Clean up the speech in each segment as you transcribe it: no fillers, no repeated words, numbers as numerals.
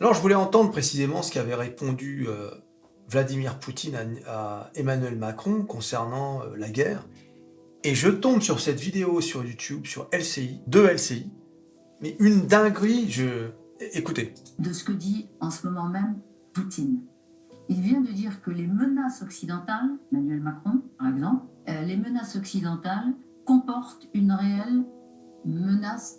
Alors, je voulais entendre précisément ce qu'avait répondu Vladimir Poutine à Emmanuel Macron concernant la guerre. Et je tombe sur cette vidéo sur YouTube, sur LCI, de LCI, mais une dinguerie, Écoutez. De ce que dit en ce moment même Poutine. Il vient de dire que les menaces occidentales, Emmanuel Macron par exemple, les menaces occidentales comportent une réelle menace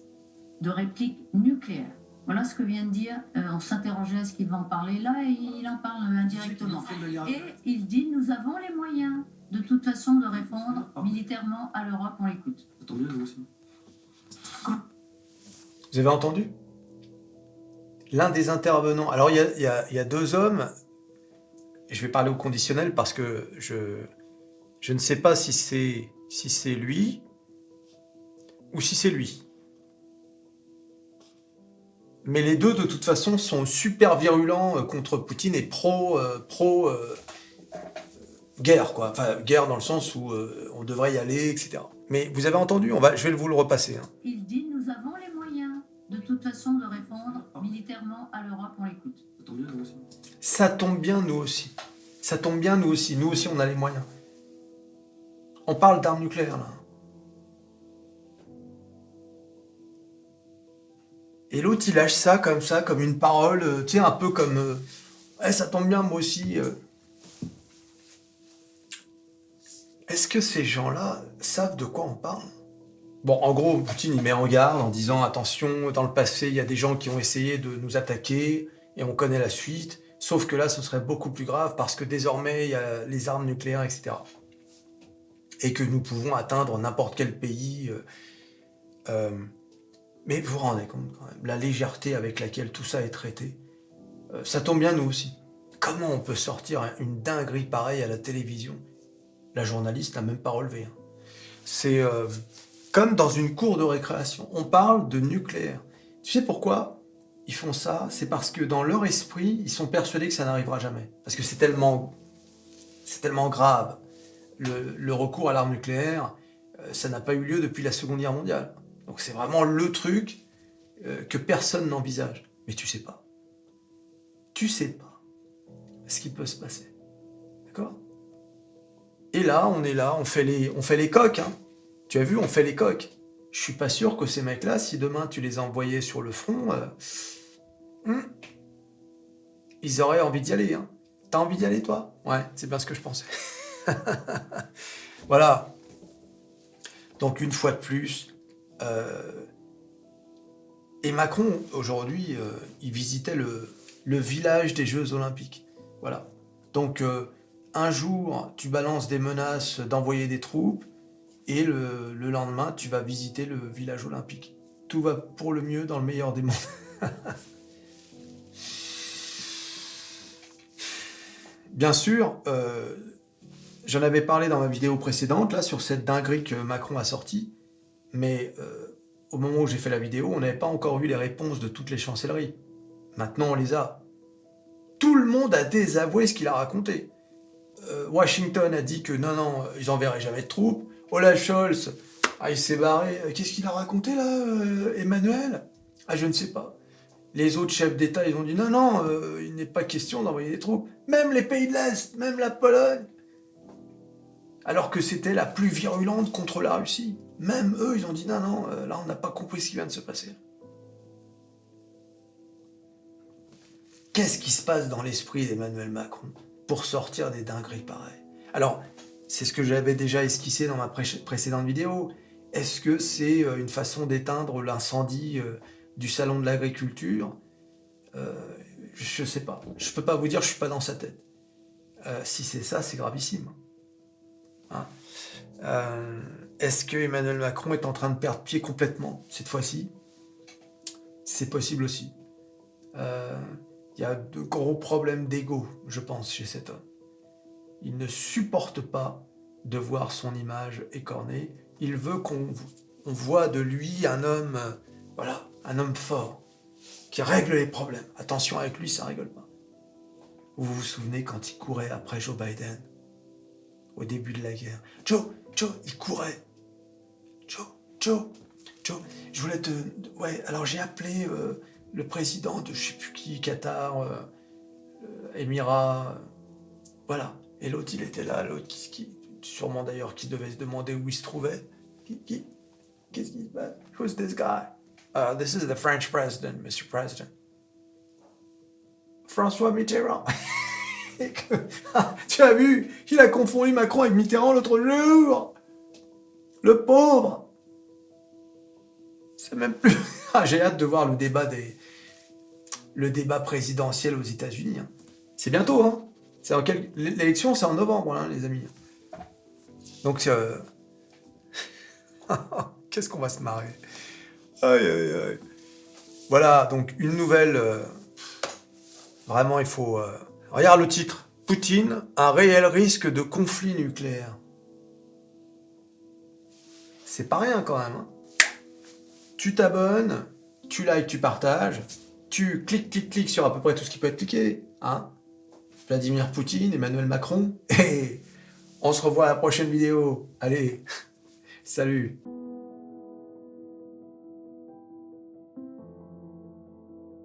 de réplique nucléaire. Voilà ce que vient de dire, on s'interrogeait est-ce qu'il va en parler là, et il en parle indirectement. Et il dit nous avons les moyens de toute façon de répondre militairement à l'Europe, on l'écoute. Attendez, nous aussi. Vous avez entendu? L'un des intervenants, alors il y a deux hommes, et je vais parler au conditionnel parce que je ne sais pas si c'est lui ou si c'est lui. Mais les deux, de toute façon, sont super virulents contre Poutine et guerre, quoi. Enfin, guerre dans le sens où on devrait y aller, etc. Mais vous avez entendu? Je vais vous le repasser. Hein. Il dit nous avons les moyens de toute façon de répondre militairement à l'Europe, on l'écoute. Ça tombe bien, nous aussi. Ça tombe bien, nous aussi. Ça tombe bien, nous aussi. Nous aussi, on a les moyens. On parle d'armes nucléaires, là. Et l'autre, il lâche ça, comme une parole, tu sais, un peu comme... ça tombe bien, moi aussi. Est-ce que ces gens-là savent de quoi on parle? Bon, en gros, Poutine, il met en garde en disant « Attention, dans le passé, il y a des gens qui ont essayé de nous attaquer, et on connaît la suite. Sauf que là, ce serait beaucoup plus grave, parce que désormais, il y a les armes nucléaires, etc. Et que nous pouvons atteindre n'importe quel pays. Mais vous vous rendez compte, quand même, la légèreté avec laquelle tout ça est traité. Ça tombe bien, nous aussi. Comment on peut sortir une dinguerie pareille à la télévision? La journaliste n'a même pas relevé. Hein. C'est comme dans une cour de récréation. On parle de nucléaire. Tu sais pourquoi ils font ça? C'est parce que dans leur esprit, ils sont persuadés que ça n'arrivera jamais. Parce que c'est tellement grave. Le recours à l'arme nucléaire, ça n'a pas eu lieu depuis la Seconde Guerre mondiale. Donc c'est vraiment le truc que personne n'envisage. Mais tu sais pas. Tu sais pas ce qui peut se passer. D'accord? Et là, on fait les coqs. Hein. Tu as vu, on fait les coqs. Je suis pas sûr que ces mecs-là, si demain tu les envoyais sur le front, ils auraient envie d'y aller. Hein. T'as envie d'y aller, toi? Ouais, c'est bien ce que je pensais. Voilà. Donc, une fois de plus, et Macron, aujourd'hui, il visitait le village des Jeux Olympiques. Voilà. Donc, un jour, tu balances des menaces d'envoyer des troupes, et le lendemain, tu vas visiter le village olympique. Tout va pour le mieux dans le meilleur des mondes. Bien sûr, j'en avais parlé dans ma vidéo précédente, là, sur cette dinguerie que Macron a sortie, mais au moment où j'ai fait la vidéo, on n'avait pas encore eu les réponses de toutes les chancelleries. Maintenant, on les a. Tout le monde a désavoué ce qu'il a raconté. Washington a dit que non, ils enverraient jamais de troupes. Olaf Scholz, il s'est barré. Qu'est-ce qu'il a raconté là, Emmanuel? Je ne sais pas. Les autres chefs d'État, ils ont dit non, il n'est pas question d'envoyer des troupes. Même les pays de l'Est, même la Pologne. Alors que c'était la plus virulente contre la Russie. Même eux, ils ont dit non, là on n'a pas compris ce qui vient de se passer. Qu'est-ce qui se passe dans l'esprit d'Emmanuel Macron pour sortir des dingueries pareilles? Alors, c'est ce que j'avais déjà esquissé dans ma précédente vidéo. Est-ce que c'est une façon d'éteindre l'incendie du salon de l'agriculture? Je sais pas. Je peux pas vous dire, je suis pas dans sa tête. Si c'est ça, c'est gravissime. Hein? Est-ce que Emmanuel Macron est en train de perdre pied complètement cette fois-ci? C'est possible aussi. Il y a de gros problèmes d'ego, je pense, chez cet homme. Il ne supporte pas de voir son image écornée. Il veut qu'on voit de lui un homme, un homme fort, qui règle les problèmes. Attention, avec lui, ça rigole pas. Vous vous souvenez quand il courait après Joe Biden, au début de la guerre? Joe, il courait. Joe, je voulais te... Ouais, alors j'ai appelé le président de je sais plus qui, Qatar, Émirats, voilà. Et l'autre, il était là, l'autre sûrement d'ailleurs, qui devait se demander où il se trouvait. Qu'est-ce qui se passe? Who's this guy? This is the French president, Mr. President. François Mitterrand. Tu as vu? Il a confondu Macron avec Mitterrand l'autre jour. Le pauvre. C'est même plus... J'ai hâte de voir le débat présidentiel aux États-Unis. Hein. C'est bientôt, hein. L'élection, c'est en novembre, hein, les amis. Donc, qu'est-ce qu'on va se marrer. Aïe, aïe, aïe. Voilà, donc une nouvelle... Vraiment, il faut... Regarde le titre. Poutine, un réel risque de conflit nucléaire. C'est pas rien quand même. Hein. Tu t'abonnes, tu likes, tu partages, tu cliques sur à peu près tout ce qui peut être cliqué. Hein. Vladimir Poutine, Emmanuel Macron. Et on se revoit à la prochaine vidéo. Allez, salut.